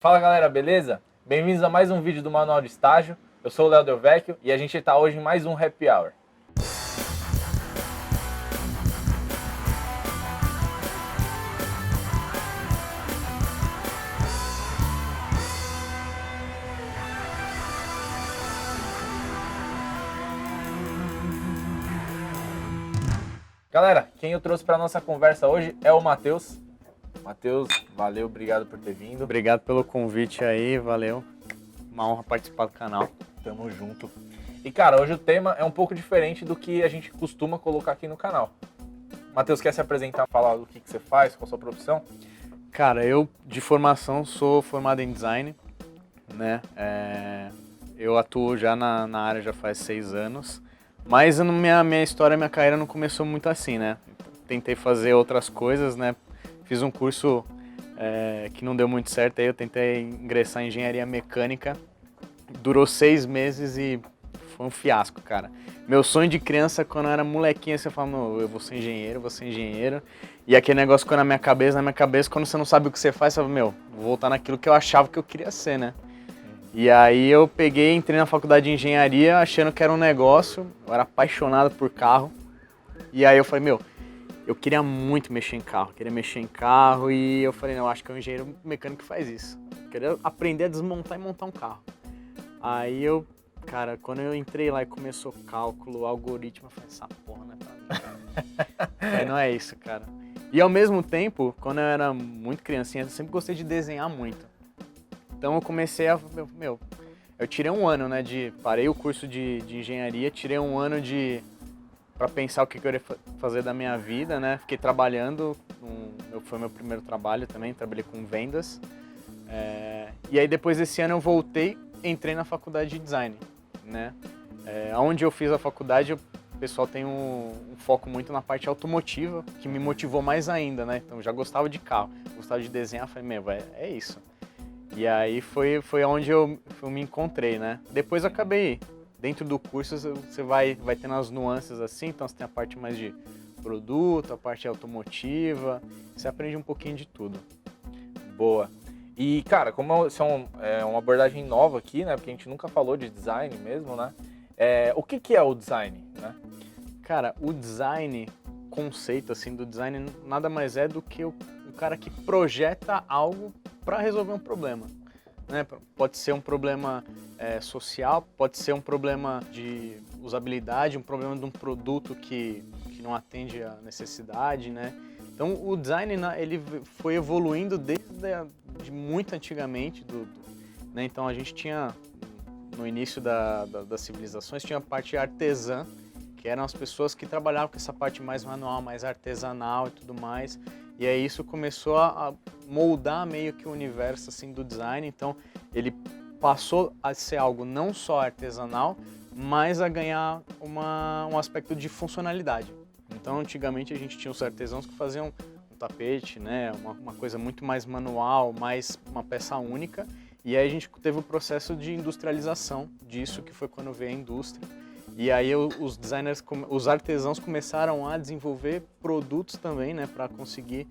Fala galera, beleza? Bem-vindos a mais um vídeo do Manual de Estágio. Eu sou o Léo Del Vecchio e a gente está hoje em mais um Happy Hour. Galera, quem eu trouxe para nossa conversa hoje é o Matheus. Matheus, valeu, obrigado por ter vindo. Obrigado pelo convite aí, valeu. Uma honra participar do canal. Tamo junto. E cara, hoje o tema é um pouco diferente do que a gente costuma colocar aqui no canal. Matheus, quer se apresentar, falar do que você faz, qual a sua profissão? Cara, eu de formação sou formado em design, né? Eu atuo já na área já faz 6 anos, mas minha história, minha carreira não começou muito assim, né? Tentei fazer outras coisas, né? Fiz um curso que não deu muito certo, aí eu tentei ingressar em engenharia mecânica, durou 6 meses e foi um fiasco, cara. Meu sonho de criança, quando eu era molequinha, você fala, eu vou ser engenheiro, e aquele negócio ficou na minha cabeça, quando você não sabe o que você faz, você fala, vou voltar naquilo que eu achava que eu queria ser, né? E aí eu peguei, entrei na faculdade de engenharia, achando que era um negócio, eu era apaixonado por carro, e aí eu falei, eu queria muito mexer em carro, e eu falei, eu acho que é um engenheiro mecânico que faz isso. Eu queria aprender a desmontar e montar um carro. Aí cara, quando eu entrei lá e começou cálculo, algoritmo, eu falei, essa porra não é pra mim. Aí não é isso, cara. E ao mesmo tempo, quando eu era muito criancinha, eu sempre gostei de desenhar muito. Então eu comecei eu tirei um ano, né, parei o curso de engenharia, tirei um ano pra pensar o que eu iria fazer da minha vida, né, fiquei trabalhando, foi meu primeiro trabalho também, trabalhei com vendas, e aí depois desse ano eu voltei, entrei na faculdade de design, né, onde eu fiz a faculdade, o pessoal tem um foco muito na parte automotiva, que me motivou mais ainda, né, então eu já gostava de carro, gostava de desenhar, falei, é isso. E aí foi onde eu me encontrei, né? Depois eu acabei, dentro do curso você vai tendo as nuances assim, então você tem a parte mais de produto, a parte automotiva, você aprende um pouquinho de tudo. Boa. E cara, como isso é uma abordagem nova aqui, né? Porque a gente nunca falou de design mesmo, né? O que é o design, né? Cara, o design, conceito assim do design, nada mais é do que o cara que projeta algo para resolver um problema, né? Pode ser um problema social, pode ser um problema de usabilidade, um problema de um produto que não atende a necessidade, né? Então o design ele foi evoluindo de muito antigamente, né? Então a gente tinha no início das civilizações tinha a parte artesã, que eram as pessoas que trabalhavam com essa parte mais manual, mais artesanal e tudo mais. E aí isso começou a moldar meio que o universo assim, do design, então ele passou a ser algo não só artesanal, mas a ganhar um aspecto de funcionalidade. Então antigamente a gente tinha os artesãos que faziam um tapete, né, uma coisa muito mais manual, mais uma peça única, e aí a gente teve o processo de industrialização disso, que foi quando veio a indústria. E aí os designers, os artesãos começaram a desenvolver produtos também, né, para conseguir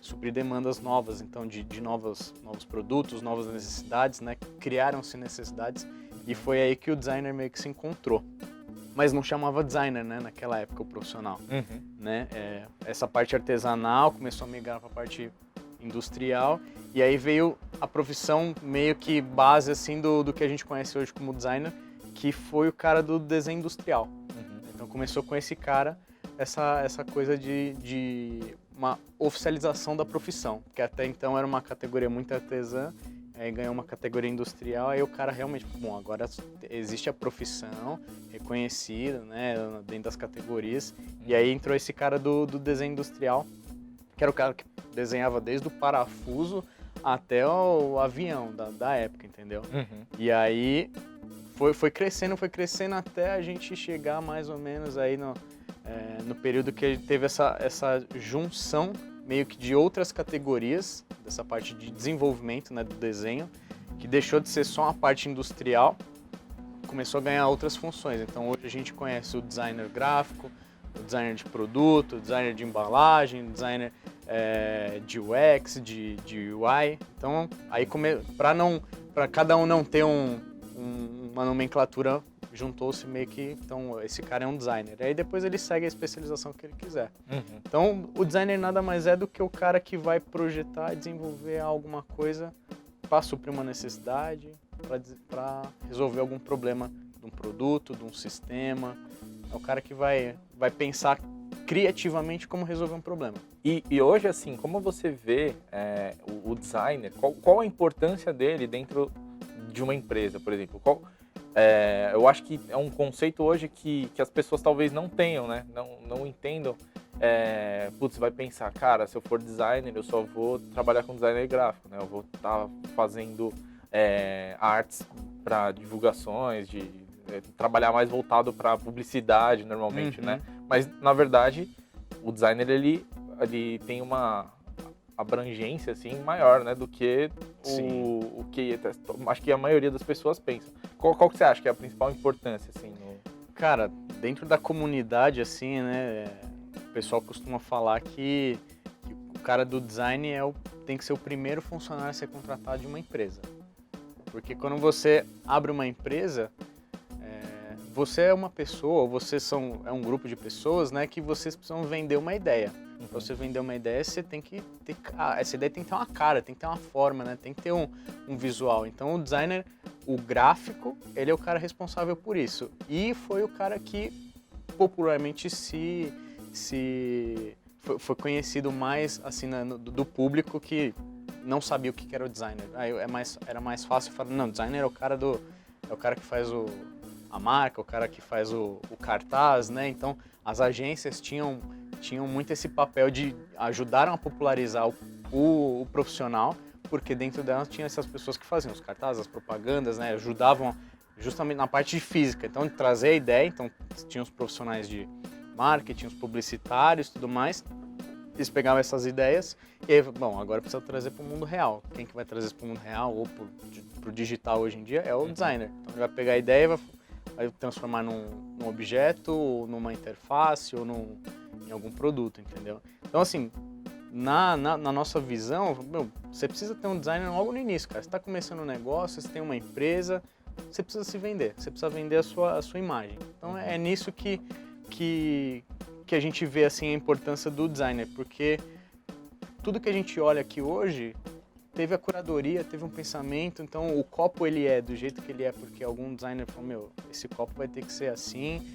suprir demandas novas, então de novos produtos, novas necessidades, né, criaram-se necessidades e foi aí que o designer meio que se encontrou. Mas não chamava designer, né, naquela época, o profissional. Né? Essa parte artesanal começou a migrar para a parte industrial e aí veio a profissão meio que base assim do que a gente conhece hoje como designer, que foi o cara do desenho industrial. Então começou com esse cara essa coisa de uma oficialização da profissão, que até então era uma categoria muito artesã, aí ganhou uma categoria industrial, aí o cara realmente, agora existe a profissão reconhecida, né, dentro das categorias, e aí entrou esse cara do desenho industrial, que era o cara que desenhava desde o parafuso até o avião da época, entendeu? E aí foi crescendo até a gente chegar mais ou menos aí no período que teve essa junção meio que de outras categorias, dessa parte de desenvolvimento, né, do desenho, que deixou de ser só uma parte industrial, começou a ganhar outras funções. Então hoje a gente conhece o designer gráfico, o designer de produto, o designer de embalagem, o designer de UX, de UI. Então, aí para cada um não ter uma nomenclatura, juntou-se meio que, então esse cara é um designer. Aí depois ele segue a especialização que ele quiser. Então, o designer nada mais é do que o cara que vai projetar e desenvolver alguma coisa para suprir uma necessidade, para resolver algum problema de um produto, de um sistema. É o cara que vai pensar criativamente como resolver um problema. E hoje, assim, como você vê o designer, qual a importância dele dentro de uma empresa, por exemplo? Eu acho que é um conceito hoje que as pessoas talvez não tenham, né? Não entendam. Você vai pensar, cara, se eu for designer, eu só vou trabalhar com designer gráfico, né? Eu vou estar fazendo artes para divulgações, trabalhar mais voltado para publicidade normalmente, né? Mas, na verdade, o designer, ele tem uma abrangência, assim, maior, né? Do que o que acho que a maioria das pessoas pensa. Qual que você acha que é a principal importância, assim? Cara, dentro da comunidade, assim, né? O pessoal costuma falar que o cara do design tem que ser o primeiro funcionário a ser contratado de uma empresa. Porque quando você abre uma empresa, você é uma pessoa, é um grupo de pessoas, né, que vocês precisam vender uma ideia. Para você vender uma ideia, você tem que ter, essa ideia tem que ter uma cara, tem que ter uma forma, né, tem que ter um visual. Então o designer, o gráfico, ele é o cara responsável por isso. E foi o cara que popularmente foi conhecido mais assim do público que não sabia o que era o designer. Aí era mais fácil falar, não, designer é o cara que faz a marca, o cara que faz o cartaz, né? Então, as agências tinham muito esse papel de ajudar a popularizar o profissional, porque dentro delas tinha essas pessoas que faziam os cartazes, as propagandas, né? Ajudavam justamente na parte física. Então, de trazer a ideia, então tinha os profissionais de marketing, os publicitários e tudo mais. Eles pegavam essas ideias e aí, bom, agora precisa trazer para o mundo real. Quem que vai trazer isso para o mundo real ou para o digital hoje em dia é o designer. Então, ele vai pegar a ideia e vai transformar num objeto, ou numa interface, ou em algum produto, entendeu? Então, assim, na nossa visão, você precisa ter um designer logo no início, cara. Você está começando um negócio, você tem uma empresa, você precisa se vender, você precisa vender a sua imagem. Então, é nisso que a gente vê, assim, a importância do designer, porque tudo que a gente olha aqui hoje teve a curadoria, teve um pensamento, então o copo ele é do jeito que ele é porque algum designer falou, esse copo vai ter que ser assim,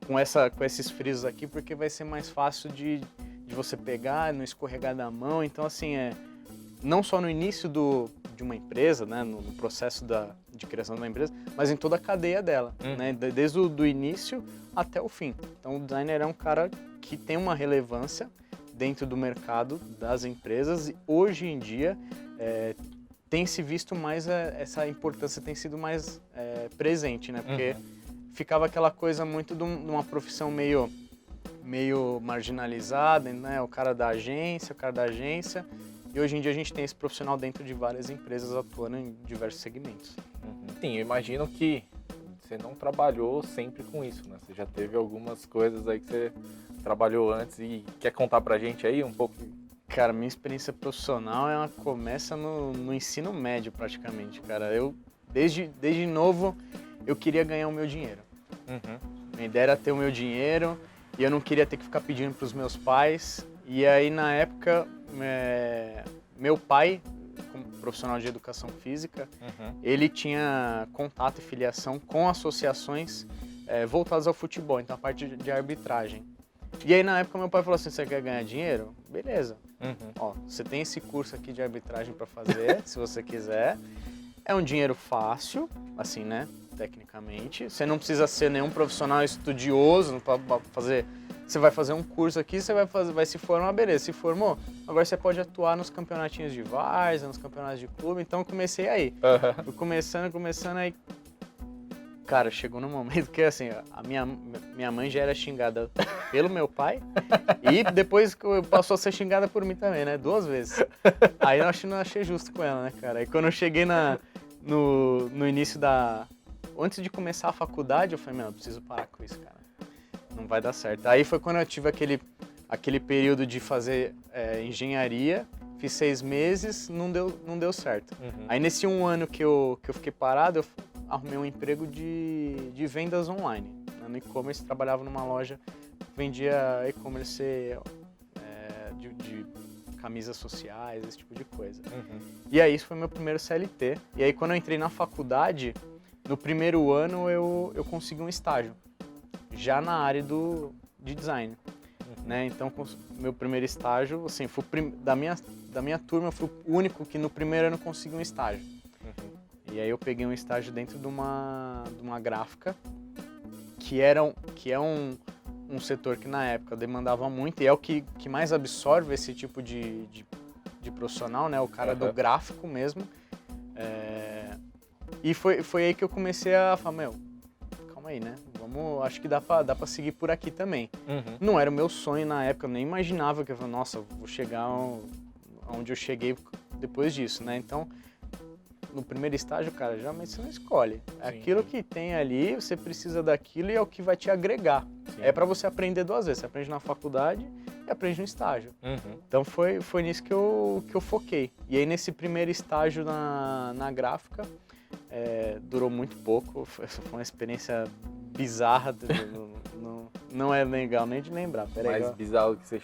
com esses frisos aqui, porque vai ser mais fácil de você pegar, não escorregar da mão. Então, assim, não só no início de uma empresa, né, no processo de criação de uma empresa, mas em toda a cadeia dela, né, desde o início até o fim. Então, o designer é um cara que tem uma relevância dentro do mercado das empresas e hoje em dia tem se visto mais, essa importância tem sido mais presente, né? Porque ficava aquela coisa muito de uma profissão meio marginalizada, né? O cara da agência, e hoje em dia a gente tem esse profissional dentro de várias empresas atuando em diversos segmentos. Sim, eu imagino que você não trabalhou sempre com isso, né? Você já teve algumas coisas aí que você trabalhou antes e quer contar pra gente aí um pouco? Cara, minha experiência profissional ela começa no ensino médio praticamente, cara. Eu, desde novo, eu queria ganhar o meu dinheiro. Minha ideia era ter o meu dinheiro e eu não queria ter que ficar pedindo pros meus pais. E aí, na época, meu pai, como profissional de educação física, ele tinha contato e filiação com associações voltadas ao futebol, então a parte de arbitragem. E aí, na época, meu pai falou assim, você quer ganhar dinheiro? Beleza. Ó, você tem esse curso aqui de arbitragem para fazer, se você quiser. É um dinheiro fácil, assim, né, tecnicamente. Você não precisa ser nenhum profissional estudioso para fazer. Você vai fazer um curso aqui, você vai se formar, beleza. Se formou, agora você pode atuar nos campeonatinhos de várzea, nos campeonatos de clube. Então, eu comecei aí. Fui começando aí. Cara, chegou num momento que, assim, a minha mãe já era xingada pelo meu pai e depois passou a ser xingada por mim também, né? 2 vezes. Aí eu não achei justo com ela, né, cara? Aí quando eu cheguei no início antes de começar a faculdade, eu falei, eu preciso parar com isso, cara. Não vai dar certo. Aí foi quando eu tive aquele período de fazer engenharia, fiz 6 meses, não deu certo. Aí nesse 1 ano que eu fiquei parado, eu arrumei um emprego de vendas online. No e-commerce, trabalhava numa loja, vendia e-commerce de camisas sociais, esse tipo de coisa. E aí isso foi meu primeiro CLT. E aí quando eu entrei na faculdade, no primeiro ano eu consegui um estágio, já na área de design. Né? Então, meu primeiro estágio, assim, da minha turma, eu fui o único que no primeiro ano conseguiu um estágio. E aí eu peguei um estágio dentro de uma gráfica, que é um setor que na época demandava muito e é o que mais absorve esse tipo de profissional, né? O cara do gráfico mesmo. E foi aí que eu comecei a falar, meu, calma aí, né? Acho que dá pra seguir por aqui também. Não era o meu sonho na época, eu nem imaginava que eu falei, nossa, vou chegar onde eu cheguei depois disso, né? Então, no primeiro estágio, cara, geralmente você não escolhe. É aquilo que tem ali, você precisa daquilo e é o que vai te agregar. É pra você aprender 2 vezes. Você aprende na faculdade e aprende no estágio. Então foi nisso que eu foquei. E aí nesse primeiro estágio na gráfica, durou muito pouco. Foi uma experiência bizarra. Não é legal nem de lembrar. Mais bizarro que você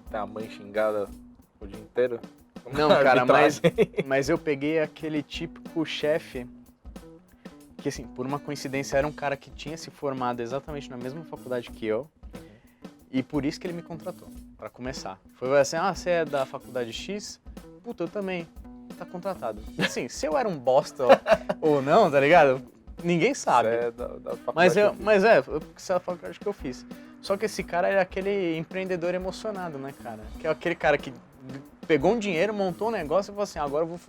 ter a mãe xingada o dia inteiro? Não, cara, mas eu peguei aquele típico chefe que, assim, por uma coincidência, era um cara que tinha se formado exatamente na mesma faculdade que eu e por isso que ele me contratou, pra começar. Foi assim, você é da faculdade X? Puta, eu também. Tá contratado. Assim, se eu era um bosta ou não, tá ligado? Ninguém sabe. Você é da faculdade essa é a faculdade que eu fiz. Só que esse cara era aquele empreendedor emocionado, né, cara? Que é aquele cara que pegou um dinheiro, montou um negócio e falou assim, agora eu vou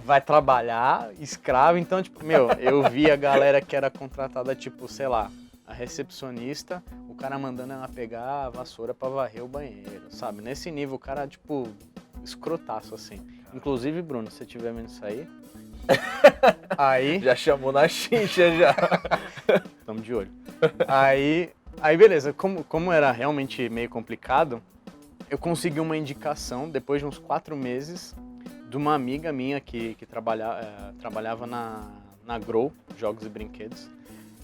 vai trabalhar, escravo. Então, tipo, eu vi a galera que era contratada, tipo, sei lá, a recepcionista, o cara mandando ela pegar a vassoura pra varrer o banheiro, sabe? Nesse nível, o cara, tipo, escrotaço, assim. Inclusive, Bruno, se você tiver vendo isso aí... Já chamou na xincha, já. Tamo de olho. Aí beleza, como era realmente meio complicado, eu consegui uma indicação, depois de uns 4 meses, de uma amiga minha que trabalhava na Grow, Jogos e Brinquedos.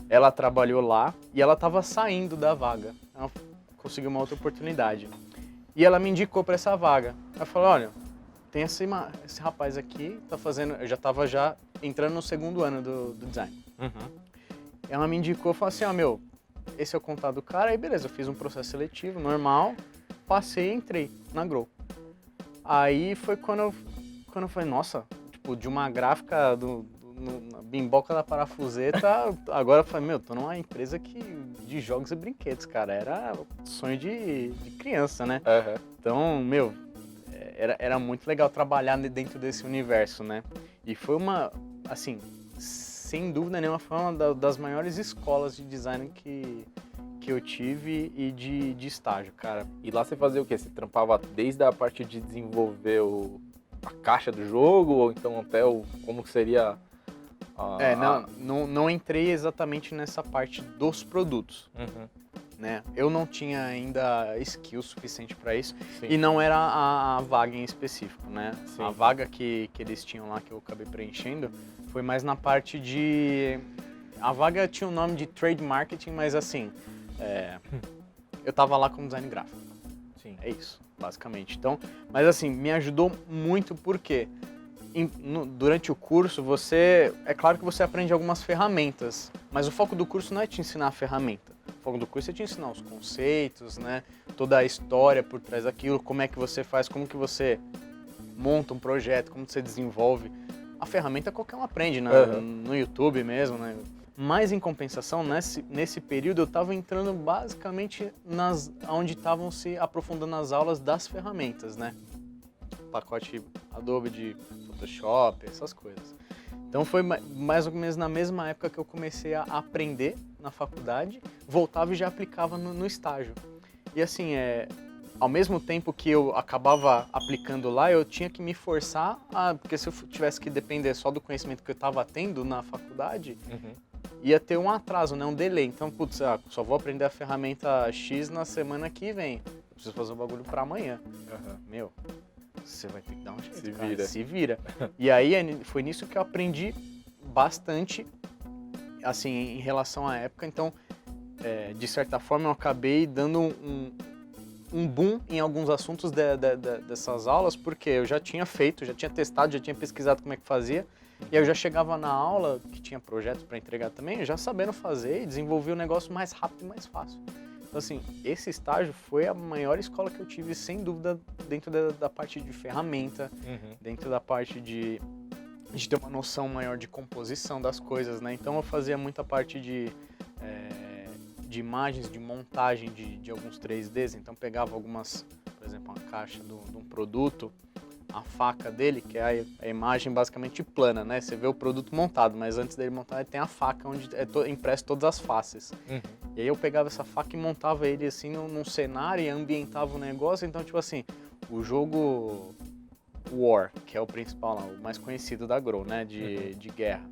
Ela trabalhou lá e ela estava saindo da vaga. Ela conseguiu uma outra oportunidade. E ela me indicou para essa vaga. Ela falou, olha, tem esse rapaz aqui, tá fazendo... Eu já estava entrando no 2º ano do design. Ela me indicou, falou assim, esse é o contato do cara. Aí beleza, eu fiz um processo seletivo, normal, passei e entrei na Grow. Aí foi quando eu falei, nossa, tipo, de uma gráfica na bimboca da parafuseta, agora eu falei, tô numa empresa de jogos e brinquedos, cara. Era sonho de criança, né? Então, era muito legal trabalhar dentro desse universo, né? E foi assim, sem dúvida nenhuma, foi uma das maiores escolas de design que eu tive e de estágio, cara. E lá você fazia o quê? Você trampava desde a parte de desenvolver a caixa do jogo, ou então até como seria... Não entrei exatamente nessa parte dos produtos. Né? Eu não tinha ainda skill suficiente para isso. Sim. E não era a vaga em específico, né? Sim. A vaga que eles tinham lá, que eu acabei preenchendo, foi mais na parte de... A vaga tinha o nome de Trade Marketing, mas assim, eu tava lá como design gráfico. Sim. É isso, basicamente. Então, mas assim, me ajudou muito porque durante o curso é claro que você aprende algumas ferramentas, mas o foco do curso não é te ensinar a ferramenta. O foco do curso é te ensinar os conceitos, né? Toda a história por trás daquilo, como é que você faz, como que você monta um projeto, como você desenvolve. A ferramenta qualquer um aprende, né? No YouTube mesmo, né? Mas, em compensação, nesse período eu estava entrando basicamente onde estavam se aprofundando as aulas das ferramentas, né? Pacote Adobe de Photoshop, essas coisas. Então foi mais ou menos na mesma época que eu comecei a aprender na faculdade, voltava e já aplicava no estágio. E assim, ao mesmo tempo que eu acabava aplicando lá, eu tinha que me forçar, porque se eu tivesse que depender só do conhecimento que eu estava tendo na faculdade, ia ter um atraso, né? Um delay. Então, putz, só vou aprender a ferramenta X na semana que vem. Eu preciso fazer o bagulho pra amanhã. Meu, você vai ter que dar um jeito, Se cara. vira. Se vira. E aí foi nisso que eu aprendi bastante, assim, em relação à época. Então, de certa forma, eu acabei dando um boom em alguns assuntos dessas aulas, porque eu já tinha feito, já tinha testado, já tinha pesquisado como é que fazia, e aí eu já chegava na aula, que tinha projetos para entregar também, já sabendo fazer e desenvolvi o negócio mais rápido e mais fácil. Então, assim, esse estágio foi a maior escola que eu tive, sem dúvida, dentro da parte de ferramenta, dentro da parte de ter uma noção maior de composição das coisas, né? Então eu fazia muita parte de imagens, de montagem de alguns 3Ds, então pegava algumas, por exemplo, uma caixa de um produto, a faca dele, que é a imagem basicamente plana, né? Você vê o produto montado, mas antes dele montar tem a faca onde impresso todas as faces. E aí eu pegava essa faca e montava ele assim num cenário e ambientava o negócio, então tipo assim, o jogo War, que é o principal lá, o mais conhecido da Grow, né? De guerra.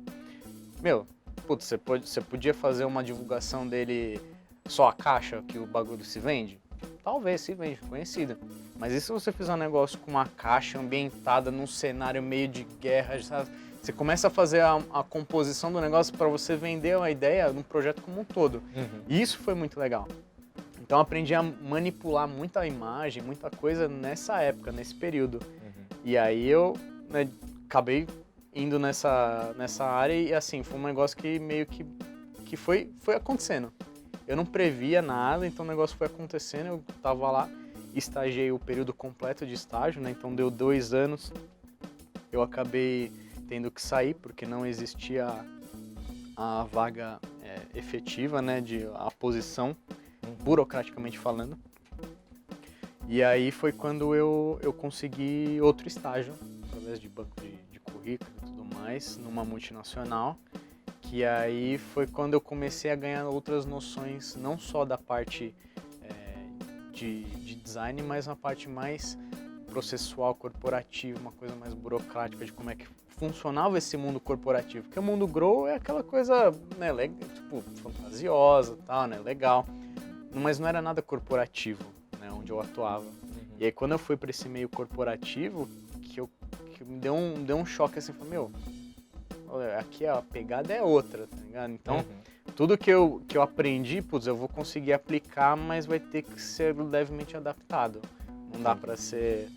Meu, putz, você podia fazer uma divulgação dele só a caixa que o bagulho se vende? Talvez se vende, conhecida. Mas e se você fizer um negócio com uma caixa ambientada num cenário meio de guerra, sabe? Você começa a fazer a composição do negócio para você vender uma ideia num projeto como um todo. E isso foi muito legal. Então eu aprendi a manipular muita imagem, muita coisa nessa época, nesse período. E aí eu acabei indo nessa área e assim, foi um negócio que meio que foi acontecendo. Eu não previa nada, então o negócio foi acontecendo, eu tava lá, estagiei o período completo de estágio, né? Então deu 2 anos, eu acabei tendo que sair, porque não existia a vaga efetiva, né? A posição, burocraticamente falando. E aí foi quando eu consegui outro estágio, através de banco de currículo e tudo mais, numa multinacional, que aí foi quando eu comecei a ganhar outras noções, não só da parte de design, mas uma parte mais processual, corporativa, uma coisa mais burocrática de como é que funcionava esse mundo corporativo. Porque o mundo Grow é aquela coisa, né, tipo, fantasiosa, tal, né, legal, mas não era nada corporativo, né, onde eu atuava. E aí quando eu fui para esse meio corporativo, que me deu um choque assim, falei, meu, aqui a pegada é outra, tá ligado? Então, tudo que eu aprendi, putz, eu vou conseguir aplicar, mas vai ter que ser levemente adaptado. Não dá pra ser...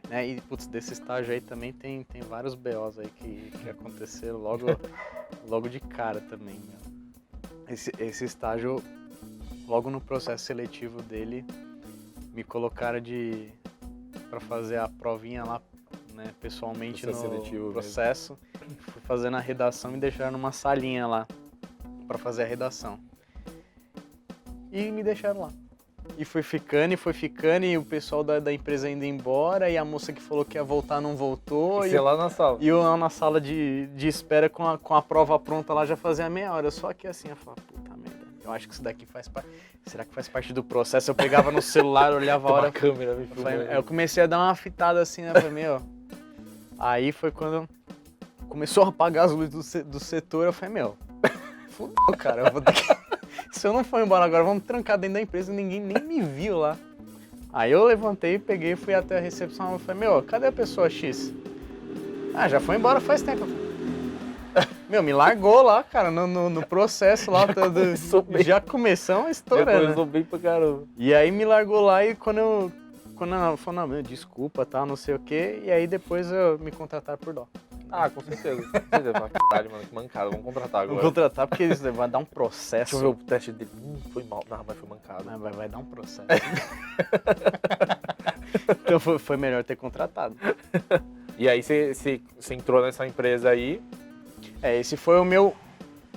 Né? E, putz, desse estágio aí também tem vários BOs aí que aconteceram logo de cara também, meu. Esse estágio, logo no processo seletivo dele, me colocaram pra fazer a provinha lá, né, pessoalmente no processo. Fui fazendo a redação e me deixaram numa salinha lá pra fazer a redação. E me deixaram lá. E foi ficando, e o pessoal da empresa indo embora, e a moça que falou que ia voltar não voltou. E você lá na sala? E eu lá na sala de espera com a prova pronta lá já fazia meia hora. Só que assim, eu falava, puta merda, eu acho que isso daqui faz parte... Será que faz parte do processo? Eu pegava no celular, olhava a hora... câmera me filmando. Eu comecei a dar uma fitada assim, né? Falei, meu... Aí foi quando começou a apagar as luzes do setor, eu falei, meu, fudeu, cara, eu vou ter que... Se eu não for embora agora, vamos trancar dentro da empresa e ninguém nem me viu lá. Aí eu levantei, peguei, fui até a recepção e falei, meu, cadê a pessoa X? Ah, já foi embora faz tempo. Meu, me largou lá, cara, no processo lá, já começamos estourando. Já começou bem pra caramba. E aí me largou lá e quando ela falou, não, meu, desculpa, tá, não sei o quê, e aí depois me contrataram por dó. Ah, com certeza. Caralho, mano, que mancada, vamos contratar agora. Vamos contratar porque isso vai dar um processo. Deixa eu ver o teste dele. Foi mal. Não, mas foi mancado. Não, vai dar um processo. Então foi melhor ter contratado. E aí você entrou nessa empresa aí? Esse foi o meu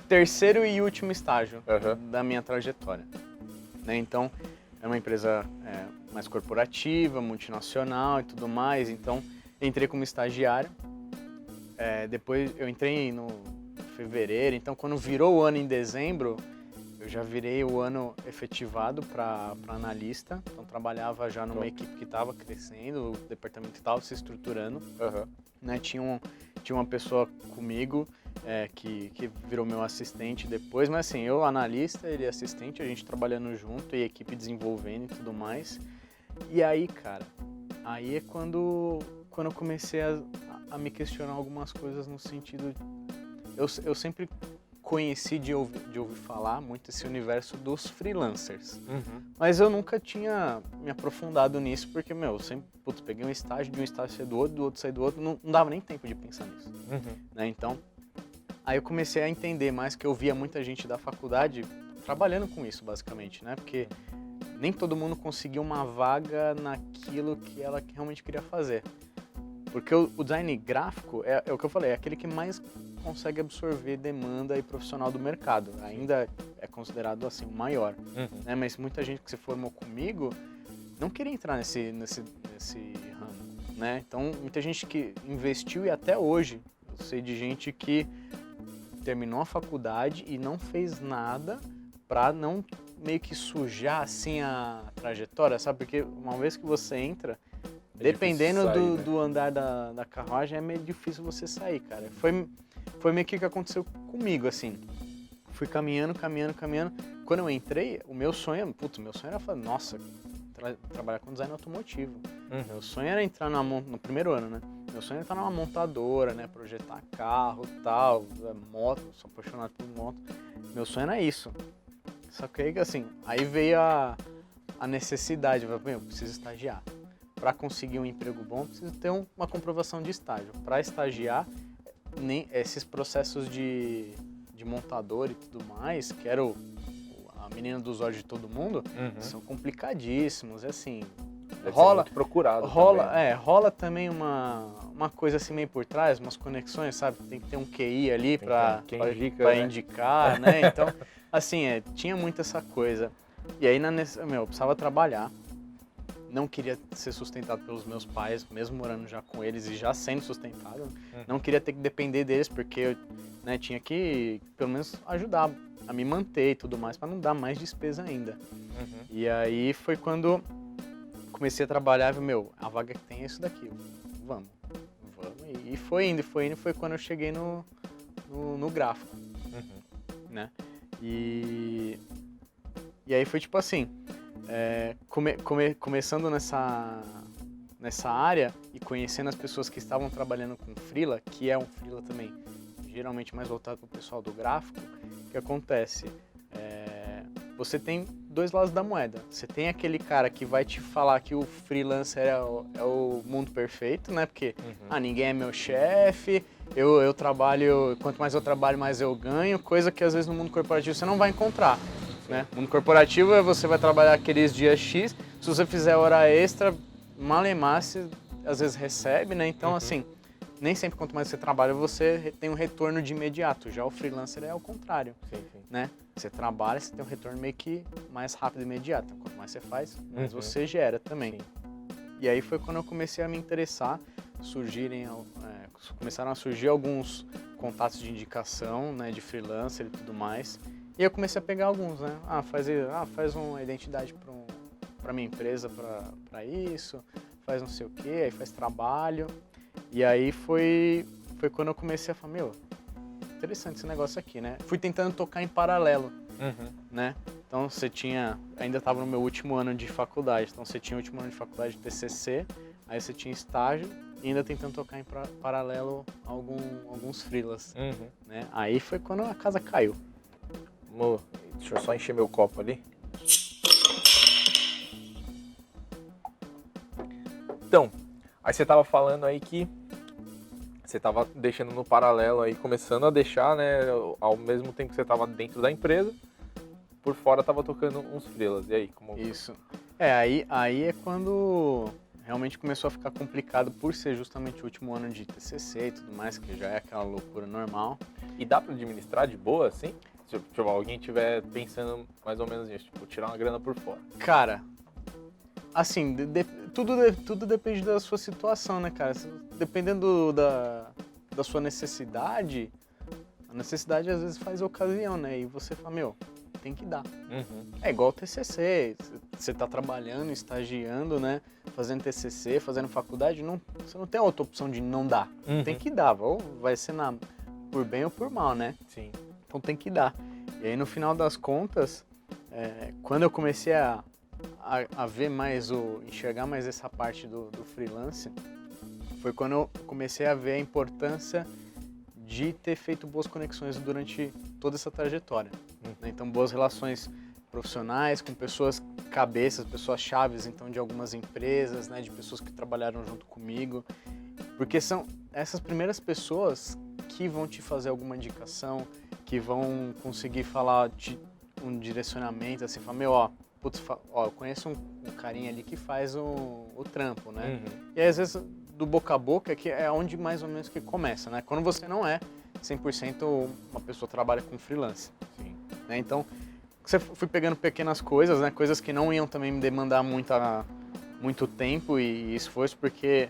terceiro e último estágio da minha trajetória. Né? Então, é uma empresa mais corporativa, multinacional e tudo mais. Então, entrei como estagiário. Depois eu entrei no fevereiro, então quando virou o ano em dezembro, eu já virei o ano efetivado para analista. Então trabalhava já numa equipe que estava crescendo, o departamento estava se estruturando. Né? Tinha tinha uma pessoa comigo que virou meu assistente depois, mas assim, eu analista, ele assistente, a gente trabalhando junto e a equipe desenvolvendo e tudo mais. E aí, cara, aí é quando eu comecei a me questionar algumas coisas no sentido... Eu sempre conheci de ouvir falar muito esse universo dos freelancers. Mas eu nunca tinha me aprofundado nisso, porque, eu sempre, peguei um estágio, de um estágio sair do outro sair do outro, não dava nem tempo de pensar nisso. Né? Então, aí eu comecei a entender mais, que eu via muita gente da faculdade trabalhando com isso, basicamente, né? Porque nem todo mundo conseguia uma vaga naquilo que ela realmente queria fazer. Porque o design gráfico, é o que eu falei, é aquele que mais consegue absorver demanda e profissional do mercado. Ainda é considerado assim o maior. Né? Mas muita gente que se formou comigo não queria entrar nesse ramo. Né? Então, muita gente que investiu, e até hoje eu sei de gente que terminou a faculdade e não fez nada para não meio que sujar assim a trajetória, sabe? Porque uma vez que você entra, dependendo sair, do andar da carruagem, é meio difícil você sair, cara. Foi meio que o que aconteceu comigo, assim. Fui caminhando. Quando eu entrei, o meu sonho era falar, nossa, trabalhar com design automotivo. Meu sonho era entrar no primeiro ano, né? Meu sonho era entrar numa montadora, né? Projetar carro, tal, moto, sou apaixonado por moto. Meu sonho era isso. Só que aí, assim, aí veio a necessidade, eu preciso estagiar. Para conseguir um emprego bom, preciso ter uma comprovação de estágio. Para estagiar, esses processos de montador e tudo mais, que era a menina dos olhos de todo mundo, são complicadíssimos. Assim, rola muito procurado. Rola também uma coisa assim meio por trás, umas conexões, sabe? Tem que ter um QI ali para indicar, né? Então, assim, tinha muito essa coisa. E aí, eu precisava trabalhar. Não queria ser sustentado pelos meus pais, mesmo morando já com eles e já sendo sustentado. Não queria ter que depender deles, porque eu tinha que, pelo menos, ajudar a me manter e tudo mais, para não dar mais despesa ainda. E aí foi quando comecei a trabalhar e a vaga que tem é isso daqui. Vamos. E foi indo. Foi quando eu cheguei no gráfico. Né? E aí foi tipo assim... começando nessa área e conhecendo as pessoas que estavam trabalhando com freela, que é um freela também geralmente mais voltado para o pessoal do gráfico, o que acontece? Você tem dois lados da moeda. Você tem aquele cara que vai te falar que o freelancer é o mundo perfeito, né? Porque ninguém é meu chefe, eu trabalho, quanto mais eu trabalho, mais eu ganho, coisa que às vezes no mundo corporativo você não vai encontrar. Né? Mundo corporativo você vai trabalhar aqueles dias X, se você fizer hora extra, malemar, você às vezes recebe, né? Então, assim, nem sempre quanto mais você trabalha, você tem um retorno de imediato. Já o freelancer é ao contrário, né? Você trabalha, você tem um retorno meio que mais rápido e imediato. Quanto mais você faz, mais você gera também. E aí foi quando eu comecei a me interessar, começaram a surgir alguns contatos de indicação, né, de freelancer e tudo mais. E eu comecei a pegar alguns, né? Faz uma identidade para minha empresa para isso, faz não sei o quê, aí faz trabalho. E aí foi quando eu comecei a falar, interessante esse negócio aqui, né? Fui tentando tocar em paralelo, né? Então ainda estava no meu último ano de faculdade, então você tinha o último ano de faculdade de TCC, aí você tinha estágio e ainda tentando tocar em paralelo alguns freelas, né? Aí foi quando a casa caiu. Deixa eu só encher meu copo ali. Então, aí você tava falando aí que você tava deixando no paralelo aí, começando a deixar, né, ao mesmo tempo que você tava dentro da empresa, por fora tava tocando uns freelas. E aí, como... Isso. Aí é quando realmente começou a ficar complicado por ser justamente o último ano de TCC e tudo mais, que já é aquela loucura normal. E dá pra administrar de boa, assim? Se alguém estiver pensando mais ou menos nisso, tirar uma grana por fora. Cara, assim, tudo depende da sua situação, né, cara? Dependendo da sua necessidade, a necessidade às vezes faz ocasião, né? E você fala, tem que dar. Uhum. É igual o TCC, você tá trabalhando, estagiando, né, fazendo TCC, fazendo faculdade, você não tem outra opção de não dar. Uhum. Tem que dar, ou vai ser por bem ou por mal, né? Sim. Então tem que dar. E aí no final das contas, quando eu comecei a ver mais, enxergar mais essa parte do freelance, foi quando eu comecei a ver a importância de ter feito boas conexões durante toda essa trajetória. Né? Então, boas relações profissionais com pessoas cabeças, pessoas chaves, então, de algumas empresas, né? De pessoas que trabalharam junto comigo. Porque são essas primeiras pessoas que vão te fazer alguma indicação, que vão conseguir falar um direcionamento, assim, falar, meu, eu conheço um carinha ali que faz o trampo, né? Uhum. E aí, às vezes, do boca a boca, que é onde mais ou menos que começa, né? Quando você não é 100% uma pessoa que trabalha com freelance. Sim. Né? Então, você fui pegando pequenas coisas, né? Coisas que não iam também me demandar muito tempo e esforço, porque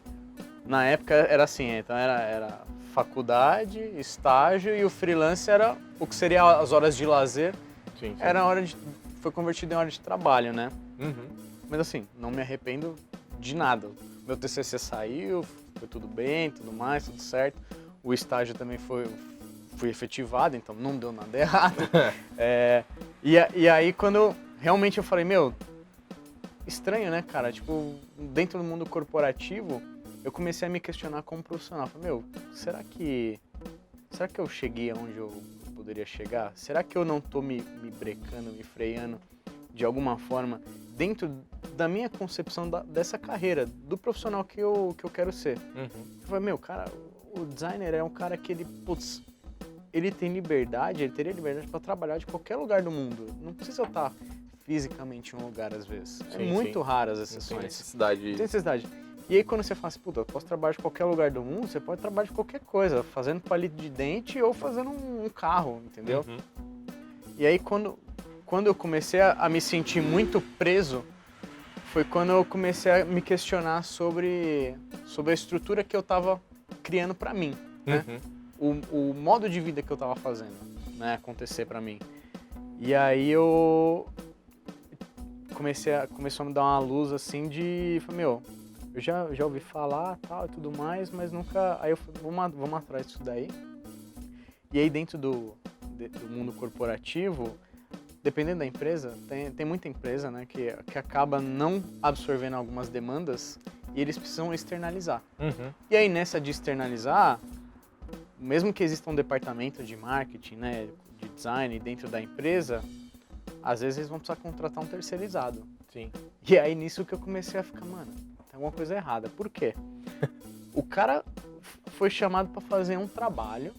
na época era assim, então era faculdade, estágio e o freelance era o que seria as horas de lazer, Sim. foi convertido em hora de trabalho, né? Uhum. Mas assim, não me arrependo de nada. Meu TCC saiu, foi tudo bem, tudo mais, tudo certo. O estágio também fui efetivado, então não deu nada errado. E aí quando realmente eu falei, meu, estranho, né, cara? Tipo, dentro do mundo corporativo, eu comecei a me questionar como profissional. Falei, meu, será que eu cheguei aonde eu poderia chegar? Será que eu não tô me brecando, me freando de alguma forma dentro da minha concepção dessa carreira, do profissional que eu quero ser? Uhum. Eu falei, meu, cara, o designer é um cara que ele tem liberdade, ele teria liberdade para trabalhar de qualquer lugar do mundo. Não precisa eu estar fisicamente em um lugar, às vezes. É muito raro as exceções. Tem necessidade. Tem necessidade. E aí quando você fala assim, puta, eu posso trabalhar de qualquer lugar do mundo, você pode trabalhar de qualquer coisa, fazendo palito de dente ou fazendo um carro, entendeu? Uhum. E aí quando eu comecei a me sentir muito preso, foi quando eu comecei a me questionar sobre a estrutura que eu estava criando para mim, né? O modo de vida que eu estava fazendo, né, acontecer para mim. E aí eu começou a me dar uma luz assim falei, meu, eu já ouvi falar tal e tudo mais, mas nunca. Aí eu falei, vamos atrás disso daí. E aí dentro do mundo corporativo, dependendo da empresa, tem muita empresa, né, que acaba não absorvendo algumas demandas e eles precisam externalizar. Uhum. E aí nessa de externalizar, mesmo que exista um departamento de marketing, né, de design dentro da empresa, às vezes eles vão precisar contratar um terceirizado. Sim. E aí nisso que eu comecei a ficar, mano, tem alguma coisa errada. Por quê? O cara foi chamado para fazer um trabalho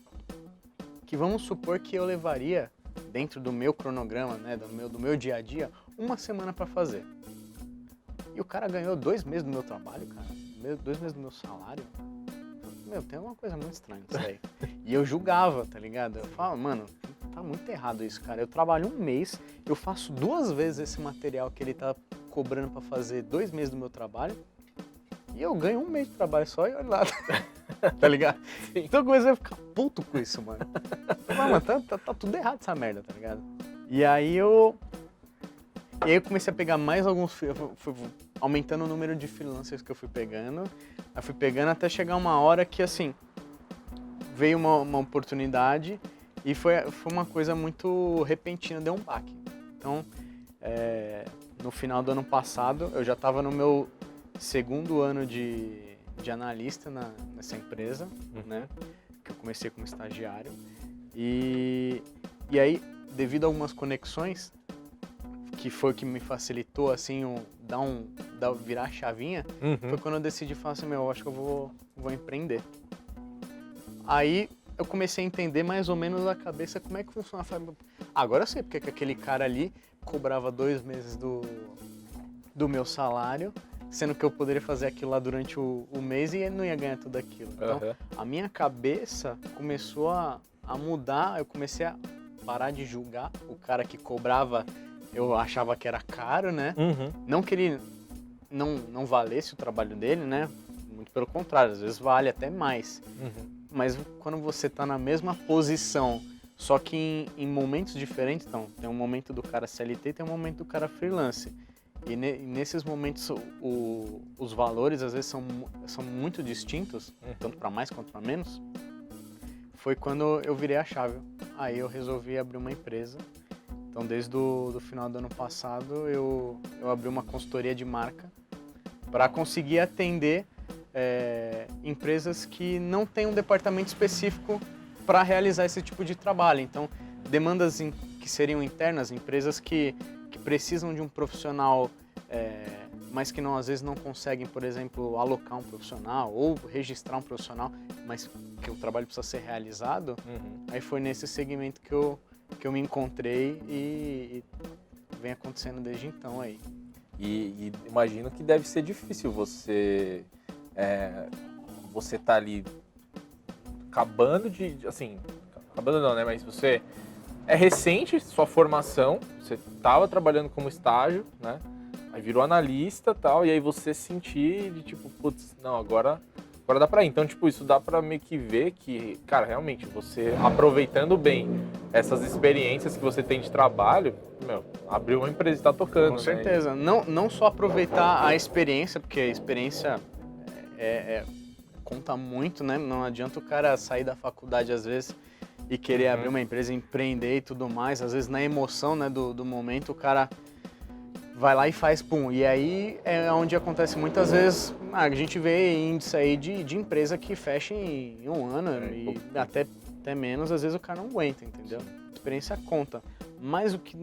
que vamos supor que eu levaria, dentro do meu cronograma, né, do meu dia a dia, uma semana para fazer. E o cara ganhou 2 meses do meu trabalho, cara. 2 meses do meu salário. Meu, tem alguma coisa muito estranha nisso aí. E eu julgava, tá ligado? Eu falava, mano, tá muito errado isso, cara. Eu trabalho 1 mês, eu faço 2 vezes esse material que ele tá cobrando pra fazer 2 meses do meu trabalho, e eu ganho 1 mês de trabalho só e olha lá. Tá ligado? Sim. Então eu comecei a ficar puto com isso, mano. Mano, tá tudo errado essa merda, tá ligado? E aí eu comecei a pegar mais alguns, fui aumentando o número de freelancers que eu fui pegando. Aí fui pegando até chegar uma hora que, assim, veio uma oportunidade e foi uma coisa muito repentina, deu um baque. Então, no final do ano passado, eu já estava no meu 2º ano de analista nessa empresa, né? Que eu comecei como estagiário. E aí, devido a algumas conexões, que foi o que me facilitou, assim, virar a chavinha, foi quando eu decidi falar assim, eu acho que eu vou empreender. Aí eu comecei a entender mais ou menos a cabeça, como é que funciona. Agora eu sei porque que aquele cara ali cobrava 2 meses do meu salário, sendo que eu poderia fazer aquilo lá durante o mês e ele não ia ganhar tudo aquilo. Então, a minha cabeça começou a mudar, eu comecei a parar de julgar o cara que cobrava. Eu achava que era caro, né? Não que ele não valesse o trabalho dele, né? Muito pelo contrário, às vezes vale até mais. Mas quando você tá na mesma posição Só que em momentos diferentes, então, tem um momento do cara CLT e tem um momento do cara freelance. E nesses momentos os valores às vezes são muito distintos, tanto para mais quanto para menos. Foi quando eu virei a chave. Aí eu resolvi abrir uma empresa. Então desde o final do ano passado eu abri uma consultoria de marca para conseguir atender empresas que não têm um departamento específico para realizar esse tipo de trabalho. Então, demandas que seriam internas, empresas que precisam de um profissional, mas que às vezes não conseguem, por exemplo, alocar um profissional ou registrar um profissional, mas que o trabalho precisa ser realizado. Aí foi nesse segmento que eu me encontrei e vem acontecendo desde então aí. E imagino que deve ser difícil você tá ali acabando não, né? Mas você é recente sua formação, você estava trabalhando como estágio, né? Aí virou analista e tal, e aí você sentir de tipo, putz, não, agora dá pra ir. Então, tipo, isso dá pra meio que ver que, cara, realmente, você aproveitando bem essas experiências que você tem de trabalho, abriu uma empresa e tá tocando, Com né? certeza. Não só aproveitar a experiência, porque a experiência conta muito, né? Não adianta o cara sair da faculdade, às vezes, e querer abrir uma empresa, empreender e tudo mais. Às vezes, na emoção, né, do momento, o cara vai lá e faz, pum. E aí é onde acontece muitas vezes, a gente vê índice aí de empresa que fecha em um ano e até menos, às vezes o cara não aguenta, entendeu? A experiência conta. Mas o que,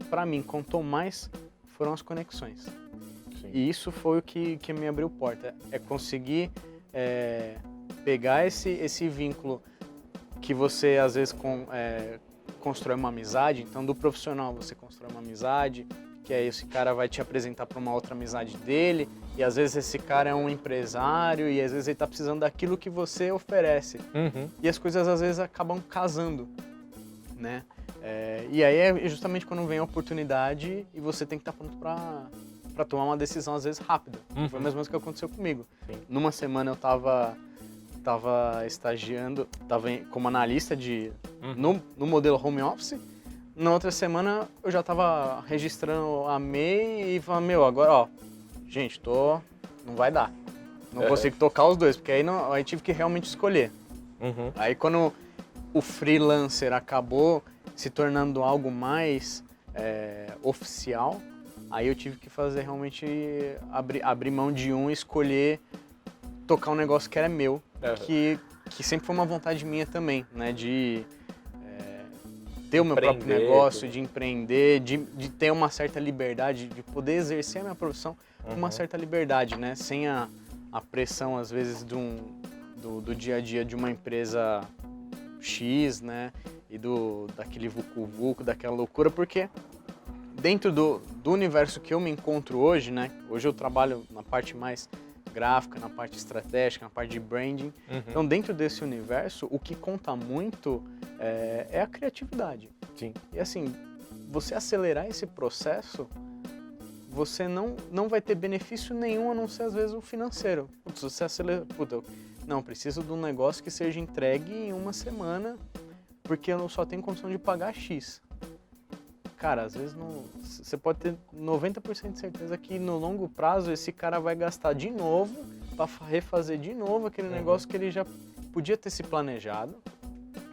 pra mim, contou mais foram as conexões. Sim. E isso foi o que me abriu porta. É conseguir pegar esse vínculo que você, às vezes, constrói uma amizade. Então, do profissional, você constrói uma amizade, que aí esse cara vai te apresentar para uma outra amizade dele, e às vezes esse cara é um empresário, e às vezes ele está precisando daquilo que você oferece. E as coisas, às vezes, acabam casando, né? E aí é justamente quando vem a oportunidade e você tem que estar pronto para tomar uma decisão, às vezes, rápida. Foi a mesma coisa que aconteceu comigo. Sim. Numa semana eu estava estagiando, estava como analista no modelo home office. Na outra semana eu já estava registrando a MEI e falando, agora, gente, não vai dar. Não consigo tocar os dois, porque aí tive que realmente escolher. Aí quando o freelancer acabou se tornando algo mais oficial, aí eu tive que fazer realmente, abrir mão de um e escolher tocar um negócio que era meu, que sempre foi uma vontade minha também, né, de ter o meu próprio negócio, de empreender, de ter uma certa liberdade, de poder exercer a minha profissão com uma certa liberdade, né, sem a pressão, às vezes, do dia a dia de uma empresa X, né, e daquele vucu-vucu, daquela loucura, porque dentro do universo que eu me encontro hoje, né, hoje eu trabalho na parte mais gráfica, na parte estratégica, na parte de branding. Então, dentro desse universo, o que conta muito é a criatividade. Sim. E assim, você acelerar esse processo, você não vai ter benefício nenhum, a não ser, às vezes, o financeiro. Putz, você acelera... Não, preciso de um negócio que seja entregue em uma semana, porque eu só tenho condição de pagar X. Cara, às vezes você pode ter 90% de certeza que no longo prazo esse cara vai gastar de novo para refazer de novo aquele negócio que ele já podia ter se planejado.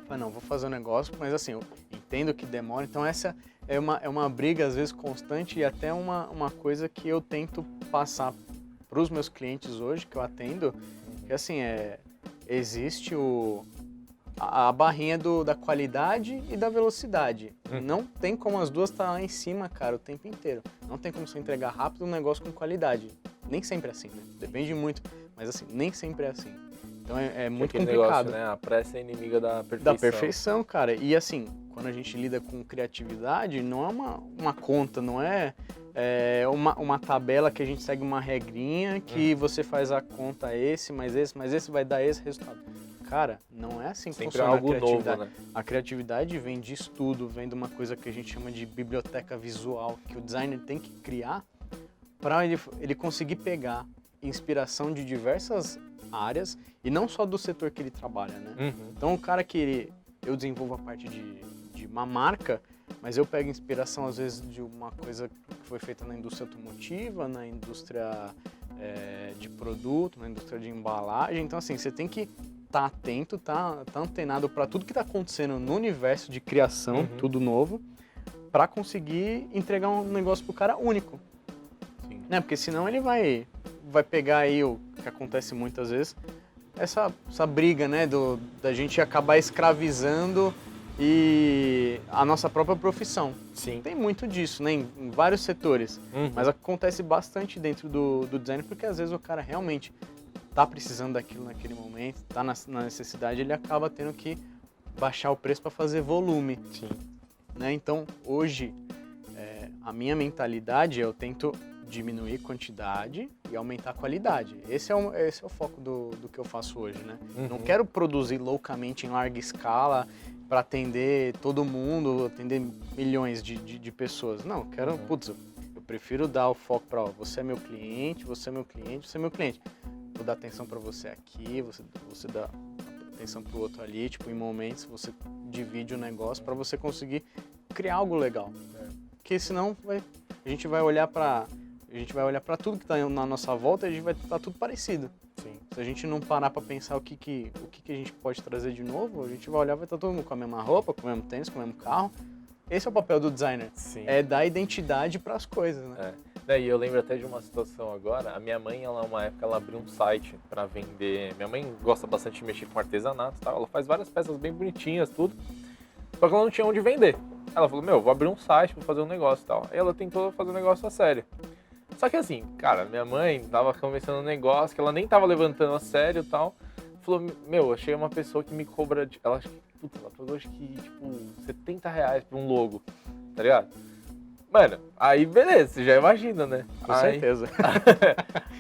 Mas não, vou fazer um negócio, mas assim, eu entendo que demora. Então essa é uma briga às vezes constante e até uma coisa que eu tento passar para os meus clientes hoje, que eu atendo, que assim, existe a barrinha da qualidade e da velocidade. Não tem como as duas estar lá em cima, cara, o tempo inteiro. Não tem como você entregar rápido um negócio com qualidade. Nem sempre é assim, né? Depende muito, mas assim, nem sempre é assim. Então é muito complicado. Negócio, né? A pressa é inimiga da perfeição. Da perfeição, cara. E assim, quando a gente lida com criatividade, não é uma conta, não é uma tabela que a gente segue uma regrinha que você faz a conta mas esse vai dar esse resultado. Cara, não é assim que funciona a criatividade. Novo, né? A criatividade vem de estudo, vem de uma coisa que a gente chama de biblioteca visual, que o designer tem que criar para ele conseguir pegar inspiração de diversas áreas e não só do setor que ele trabalha, né? Então o cara que eu desenvolvo a parte de uma marca, mas eu pego inspiração às vezes de uma coisa que foi feita na indústria automotiva, na indústria de produto, na indústria de embalagem. Então assim, você tem que estar atento, tá antenado para tudo que está acontecendo no universo de criação, tudo novo, para conseguir entregar um negócio pro cara único. Sim. Né? Porque senão ele vai pegar aí o que acontece muitas vezes, essa briga, né, da gente acabar escravizando e a nossa própria profissão. Sim. Tem muito disso, né, em vários setores, mas acontece bastante dentro do design, porque às vezes o cara realmente tá precisando daquilo naquele momento, tá na necessidade, ele acaba tendo que baixar o preço para fazer volume. Sim. Né? Então, hoje, a minha mentalidade eu tento diminuir quantidade e aumentar a qualidade. Esse é o foco do que eu faço hoje, né? Não quero produzir loucamente em larga escala para atender todo mundo, atender milhões de pessoas. Não, quero, eu prefiro dar o foco para você é meu cliente, você é meu cliente, você é meu cliente. Vou dar atenção para você aqui, você dá atenção pro outro ali, tipo, em momentos você divide o negócio para você conseguir criar algo legal. Porque senão a gente vai olhar para tudo que está na nossa volta e a gente vai estar tudo parecido. Sim. Se a gente não parar para pensar o que a gente pode trazer de novo, a gente vai olhar e vai estar todo mundo com a mesma roupa, com o mesmo tênis, com o mesmo carro. Esse é o papel do designer. Sim. É dar identidade para as coisas, né? E eu lembro até de uma situação agora, a minha mãe, uma época, ela abriu um site para vender. Minha mãe gosta bastante de mexer com artesanato e tal, ela faz várias peças bem bonitinhas, tudo. Só que ela não tinha onde vender. Ela falou, vou abrir um site, vou fazer um negócio e tal. Aí ela tentou fazer um negócio a sério. Só que assim, cara, minha mãe tava começando um negócio que ela nem tava levantando a sério e tal. Falou, achei uma pessoa que me cobra, ela pagou acho que, tipo, R$70 pra um logo, tá ligado? Mano, aí beleza, você já imagina, né? Com certeza.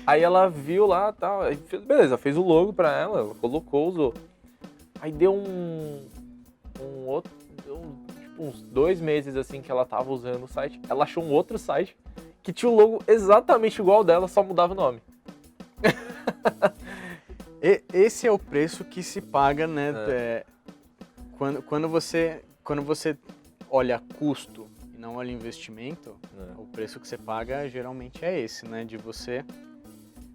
Aí ela viu lá e tal, aí beleza, fez o logo pra ela colocou, usou. Aí deu uns 2 meses assim que ela tava usando o site, ela achou um outro site que tinha o logo exatamente igual ao dela, só mudava o nome. Esse é o preço que se paga, né? Quando você olha custo e não olha investimento, o preço que você paga geralmente é esse, né? De você,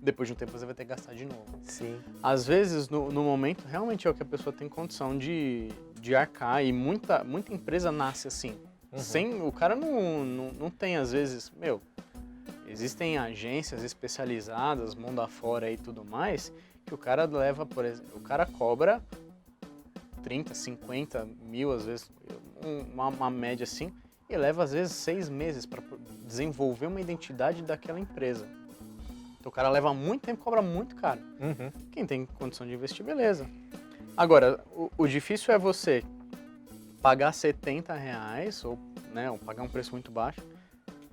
depois de um tempo, você vai ter que gastar de novo. Sim. Às vezes, no momento, realmente é o que a pessoa tem condição de arcar, e muita empresa nasce assim. O cara não tem, às vezes, existem agências especializadas, mundo afora e tudo mais, que o cara leva, por exemplo, o cara cobra 30, 50 mil, às vezes, uma média assim, e leva às vezes 6 meses para desenvolver uma identidade daquela empresa. Então o cara leva muito tempo e cobra muito caro. Quem tem condição de investir, beleza. Agora, o difícil é você pagar R$70, ou pagar um preço muito baixo,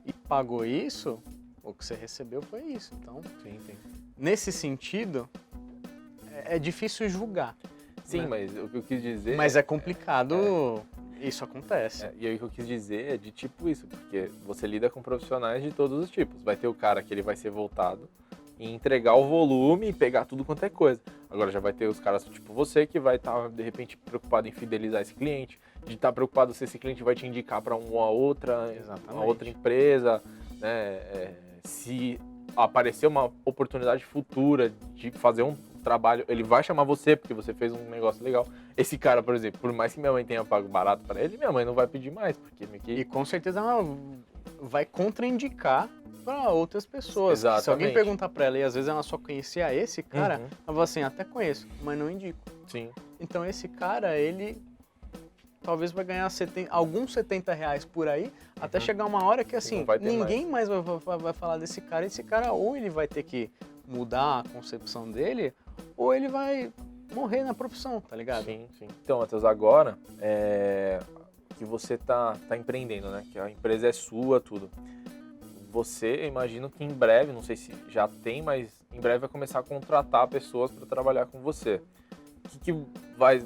e pagou isso, o que você recebeu foi isso. Então, sim. Nesse sentido, é difícil julgar. Sim, né? Mas o que eu quis dizer... Mas é complicado, isso acontece. E aí o que eu quis dizer é de tipo isso, porque você lida com profissionais de todos os tipos. Vai ter o cara que ele vai ser voltado em entregar o volume e pegar tudo quanto é coisa. Agora já vai ter os caras tipo você que vai estar, de repente, preocupado em fidelizar esse cliente, de estar preocupado se esse cliente vai te indicar para uma outra empresa, né? Se aparecer uma oportunidade futura de fazer um trabalho, ele vai chamar você porque você fez um negócio legal. Esse cara, por exemplo, por mais que minha mãe tenha pago barato para ele, minha mãe não vai pedir mais, porque E com certeza ela vai contraindicar para outras pessoas. Exatamente. Se alguém perguntar para ela e às vezes ela só conhecia esse cara, ela fala assim, até conheço, mas não indico. Sim. Então esse cara, ele talvez vai ganhar alguns R$70 por aí, até chegar uma hora que assim, ninguém mais vai falar desse cara. Esse cara ou ele vai ter que mudar a concepção dele, ou ele vai morrer na profissão, tá ligado? Sim. Então, Matheus, agora que você tá empreendendo, né? Que a empresa é sua, tudo. Você, imagino que em breve, não sei se já tem, mas em breve vai começar a contratar pessoas para trabalhar com você. O que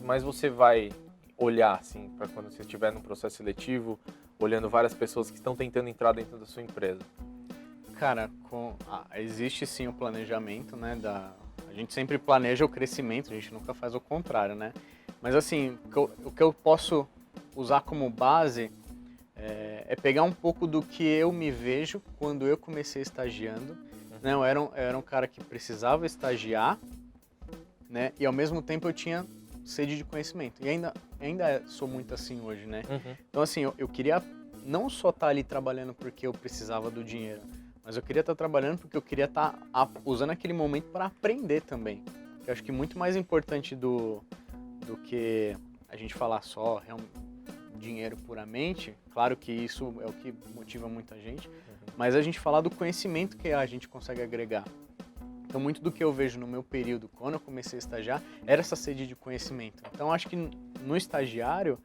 mais você vai olhar, assim, para quando você estiver num processo seletivo, olhando várias pessoas que estão tentando entrar dentro da sua empresa? Cara, existe sim o planejamento, né? A gente sempre planeja o crescimento, a gente nunca faz o contrário, né? Mas assim, o que eu posso usar como base é pegar um pouco do que eu me vejo quando eu comecei estagiando. Né? Eu era um cara que precisava estagiar, né? E ao mesmo tempo eu tinha sede de conhecimento. E ainda sou muito assim hoje, né? Então assim, eu queria não só estar ali trabalhando porque eu precisava do dinheiro, mas eu queria estar trabalhando porque eu queria estar usando aquele momento para aprender também. Eu acho que muito mais importante do que a gente falar só dinheiro puramente, claro que isso é o que motiva muita gente, mas a gente falar do conhecimento que a gente consegue agregar. Então, muito do que eu vejo no meu período, quando eu comecei a estagiar, era essa sede de conhecimento. Então, acho que no estagiário,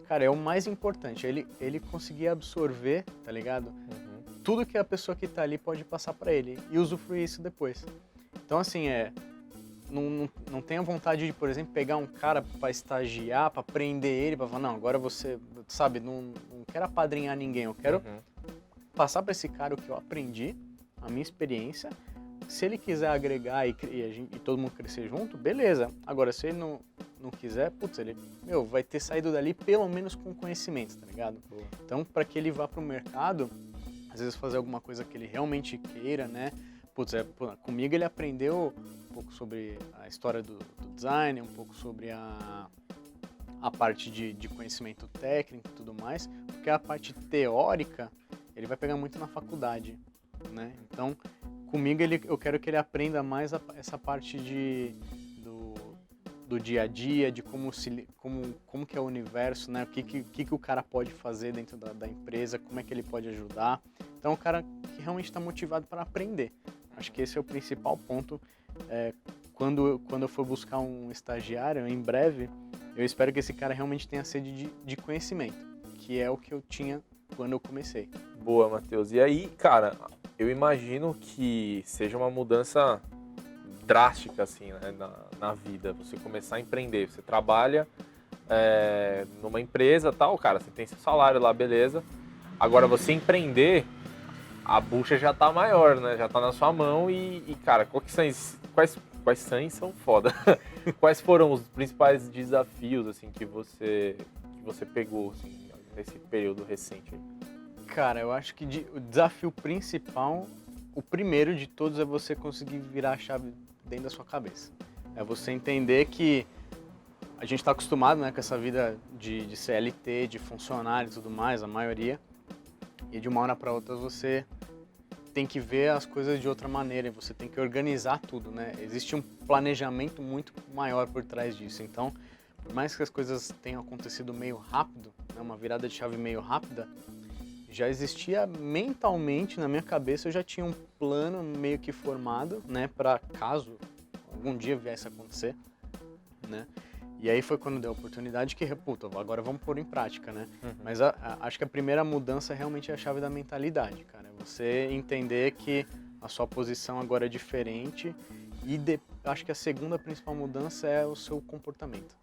cara, é o mais importante, ele conseguir absorver, tá ligado? Tudo que a pessoa que tá ali pode passar para ele e usufruir isso depois. Então, assim, não tenha vontade de, por exemplo, pegar um cara para estagiar, para prender ele, para falar, não, agora você, sabe, não quero apadrinhar ninguém, eu quero passar para esse cara o que eu aprendi, a minha experiência. Se ele quiser agregar e todo mundo crescer junto, beleza. Agora, se ele não quiser, putz, ele vai ter saído dali pelo menos com conhecimento, tá ligado? Boa. Então, para que ele vá pro mercado, às vezes fazer alguma coisa que ele realmente queira, né? Putz, comigo ele aprendeu um pouco sobre a história do design, um pouco sobre a parte de conhecimento técnico e tudo mais, porque a parte teórica ele vai pegar muito na faculdade, né? Então, comigo eu quero que ele aprenda mais essa parte do dia a dia, de como que é o universo, né? O que o cara pode fazer dentro da empresa, como é que ele pode ajudar. Então, é um cara que realmente está motivado para aprender. Acho que esse é o principal ponto. Quando eu for buscar um estagiário, em breve, eu espero que esse cara realmente tenha sede de conhecimento, que é o que eu tinha quando eu comecei. Boa, Matheus. E aí, cara, eu imagino que seja uma mudança drástica, assim, né, na vida. Você começar a empreender, você trabalha numa empresa, tal, cara, você tem seu salário lá, beleza. Agora, você empreender, a bucha já tá maior, né? Já tá na sua mão e cara, quais são foda. Quais foram os principais desafios, assim, que você pegou, assim, nesse período recente aí? Cara, eu acho que o desafio principal, o primeiro de todos, é você conseguir virar a chave dentro da sua cabeça. É você entender que a gente está acostumado, né, com essa vida de CLT, de funcionário e tudo mais, a maioria, e de uma hora para outra você tem que ver as coisas de outra maneira, e você tem que organizar tudo, né? Existe um planejamento muito maior por trás disso. Então, por mais que as coisas tenham acontecido meio rápido, né, uma virada de chave meio rápida, já existia mentalmente na minha cabeça, eu já tinha um plano meio que formado, né, para caso algum dia viesse a acontecer, né? E aí foi quando deu a oportunidade que, puta, agora vamos pôr em prática, né? Mas acho que a primeira mudança realmente é a chave da mentalidade, cara. É você entender que a sua posição agora é diferente e acho que a segunda principal mudança é o seu comportamento.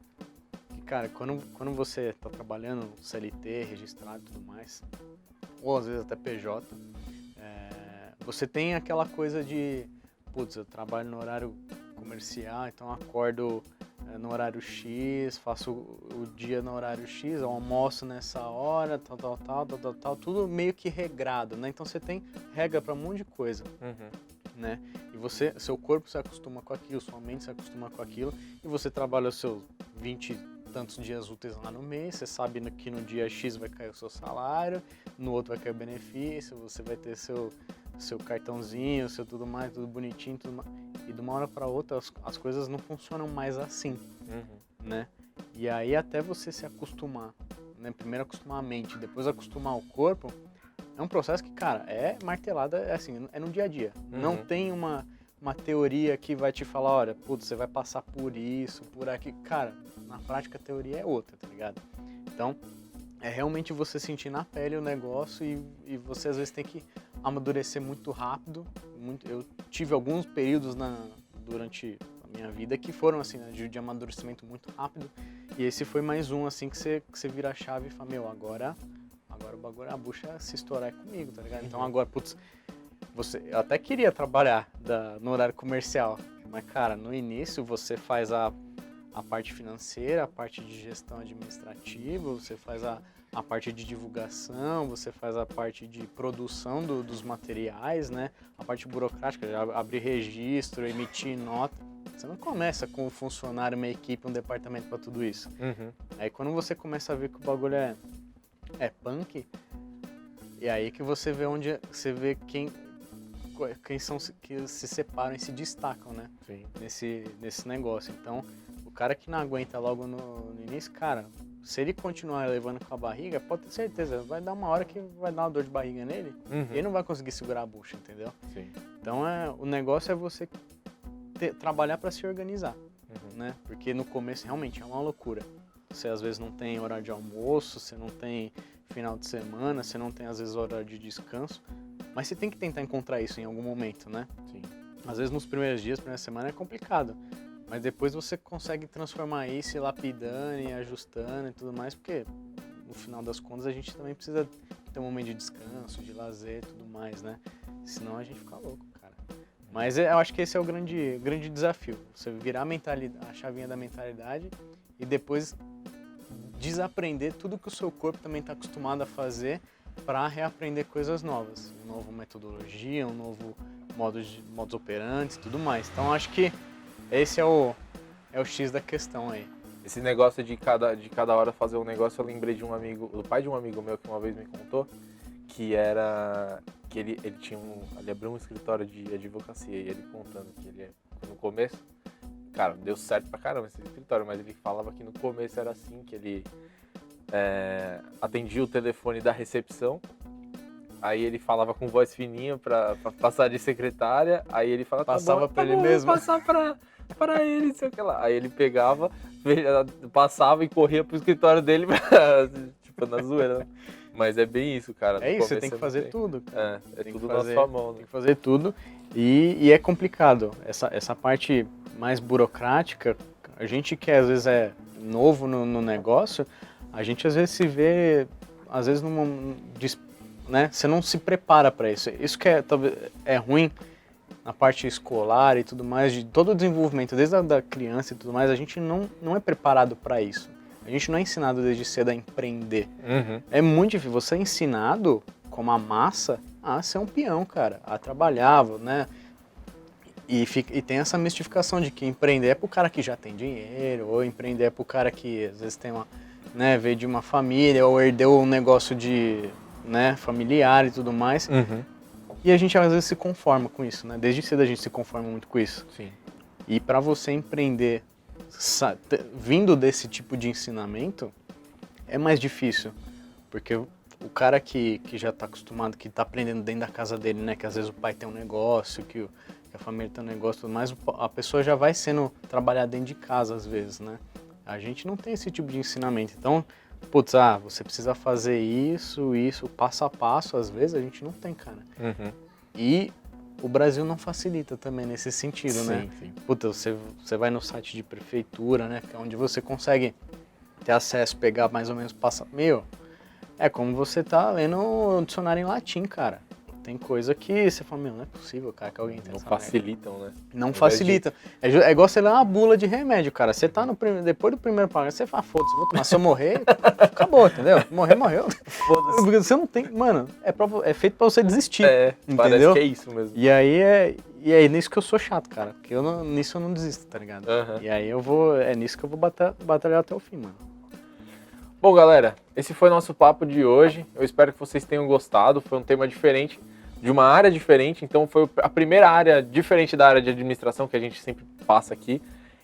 E, cara, quando você tá trabalhando CLT, registrado e tudo mais, ou às vezes até PJ, você tem aquela coisa de, putz, eu trabalho no horário comercial, então eu acordo no horário X, faço o dia no horário X, eu almoço nessa hora, tal, tudo meio que regrado, né? Então você tem regra para um monte de coisa, né? E seu corpo se acostuma com aquilo, sua mente se acostuma com aquilo, e você trabalha os seus 20 e tantos dias úteis lá no mês, você sabe que no dia X vai cair o seu salário, no outro vai cair o benefício, você vai ter seu cartãozinho, seu tudo mais, tudo bonitinho, tudo mais. E de uma hora para outra as coisas não funcionam mais assim, né? E aí até você se acostumar, né? Primeiro acostumar a mente, depois acostumar o corpo, é um processo que, cara, é martelada, assim, é no dia a dia. Não tem uma teoria que vai te falar, olha, putz, você vai passar por isso, por aqui. Cara, na prática a teoria é outra, tá ligado? Então, é realmente você sentir na pele o negócio e você às vezes tem que amadurecer muito rápido. Eu tive alguns períodos durante a minha vida que foram assim, né, de amadurecimento muito rápido. E esse foi mais um assim que você vira a chave e fala, meu, agora o bagulho, a bucha se estourar é comigo, tá ligado? Então agora, putz, eu até queria trabalhar no horário comercial, mas cara, no início você faz a a parte financeira, a parte de gestão administrativa, você faz a parte de divulgação, você faz a parte de produção dos materiais, né? A parte burocrática, já abrir registro, emitir nota. Você não começa com um funcionário, uma equipe, um departamento para tudo isso. Aí quando você começa a ver que o bagulho é punk, e aí que você vê quem são que se separam e se destacam, né? Sim. Nesse negócio. Então, o cara que não aguenta logo no início, cara, se ele continuar levando com a barriga, pode ter certeza, vai dar uma hora que vai dar uma dor de barriga nele, e ele não vai conseguir segurar a bucha, entendeu? Sim. Então, o negócio é você trabalhar para se organizar, né? Porque no começo realmente é uma loucura. Você às vezes não tem horário de almoço, você não tem final de semana, você não tem às vezes horário de descanso, mas você tem que tentar encontrar isso em algum momento, né? Sim. Às vezes nos primeiros dias, primeira semana é complicado, mas depois você consegue transformar isso, lapidando e ajustando e tudo mais, porque no final das contas a gente também precisa ter um momento de descanso, de lazer e tudo mais, né? Senão a gente fica louco, cara. Mas eu acho que esse é o grande desafio, você virar a chavinha da mentalidade e depois desaprender tudo que o seu corpo também está acostumado a fazer para reaprender coisas novas, uma nova metodologia, um novo modus operandi e tudo mais. Então acho que esse é o X da questão aí. Esse negócio de cada hora fazer um negócio, eu lembrei do pai de um amigo meu que uma vez me contou, que ele abriu um escritório de advocacia, e ele contando que ele, no começo, cara, deu certo pra caramba esse escritório, mas ele falava que no começo era assim, que ele atendia o telefone da recepção, aí ele falava com voz fininha pra passar de secretária, aí ele falava, passava pra ele mesmo, passar pra ele, sei o que lá. Aí ele pegava, passava e corria pro escritório dele, tipo, na zoeira. Mas é bem isso, cara. É isso, você tem que fazer tudo. Cara. É tudo na sua mão, né? Tem que fazer tudo e é complicado. Essa parte mais burocrática, a gente que às vezes é novo no negócio, a gente às vezes se vê, às vezes né? Você não se prepara para isso. Isso que talvez é ruim na parte escolar e tudo mais, de todo o desenvolvimento, desde a da criança e tudo mais, a gente não é preparado para isso. A gente não é ensinado desde cedo a empreender. É muito difícil. Você é ensinado, como a massa, a ser um peão, cara, a trabalhar, né? E tem essa mistificação de que empreender é pro cara que já tem dinheiro, ou empreender é pro cara que às vezes tem veio de uma família, ou herdeu um negócio de, né, familiar e tudo mais. E a gente às vezes se conforma com isso, né? Desde cedo a gente se conforma muito com isso. Sim. E para você empreender vindo desse tipo de ensinamento, é mais difícil. Porque o cara que já está acostumado, que está aprendendo dentro da casa dele, né? Que às vezes o pai tem um negócio, que a família tem um negócio, tudo mais, a pessoa já vai sendo trabalhada dentro de casa às vezes, né? A gente não tem esse tipo de ensinamento. Então, putz, você precisa fazer isso, passo a passo, às vezes a gente não tem, cara. E o Brasil não facilita também nesse sentido, né? Sim. Puta, você vai no site de prefeitura, né? Que é onde você consegue ter acesso, pegar mais ou menos, é como você tá lendo um dicionário em latim, cara. Tem coisa que você fala, não é possível, cara, que alguém tenha Não essa facilitam, merda. né? Não facilita. É igual você ler uma bula de remédio, cara. Você tá depois do primeiro parágrafo, você fala, foda-se, vou tomar. Se eu morrer, acabou, entendeu? Morreu. Foda-se. Porque você não tem... Mano, é feito pra você desistir, entendeu? Parece que é isso mesmo. E aí nisso que eu sou chato, cara. Porque nisso eu não desisto, tá ligado? E aí é nisso que eu vou batalhar até o fim, mano. Bom, galera, esse foi o nosso papo de hoje. Eu espero que vocês tenham gostado. Foi um tema diferente, de uma área diferente. Então foi a primeira área diferente da área de administração que a gente sempre passa aqui.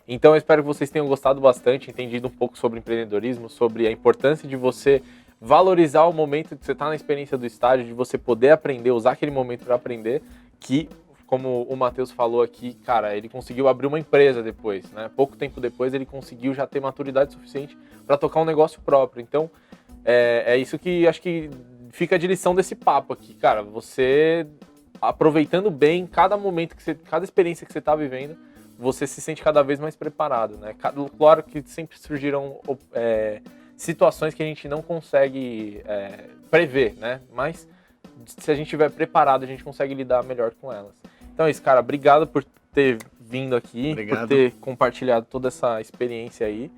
Então eu espero que vocês tenham gostado bastante, entendido um pouco sobre empreendedorismo, sobre a importância de você valorizar o momento de você estar na experiência do estágio, de você poder aprender, usar aquele momento para aprender, que, como o Matheus falou aqui, cara, ele conseguiu abrir uma empresa depois, né? Pouco tempo depois ele conseguiu já ter maturidade suficiente para tocar um negócio próprio. Então, é isso que acho que fica de lição desse papo aqui, cara. Você aproveitando bem cada momento, cada experiência que você está vivendo, você se sente cada vez mais preparado, né? Claro que sempre surgirão situações que a gente não consegue prever, né? Mas se a gente estiver preparado, a gente consegue lidar melhor com elas. Então é isso, cara. Obrigado por ter vindo aqui, Obrigado. por ter compartilhado toda essa experiência aí.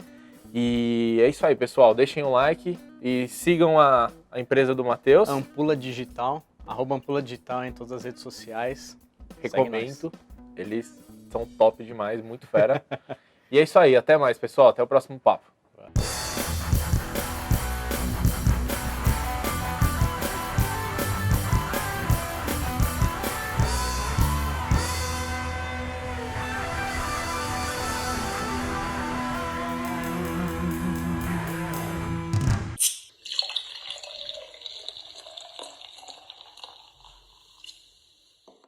E é isso aí, pessoal. Deixem o like e sigam a empresa do Matheus. Ampula Digital, @Ampula Digital em todas as redes sociais. Recomendo. Eles são top demais, muito fera. E é isso aí. Até mais, pessoal. Até o próximo papo.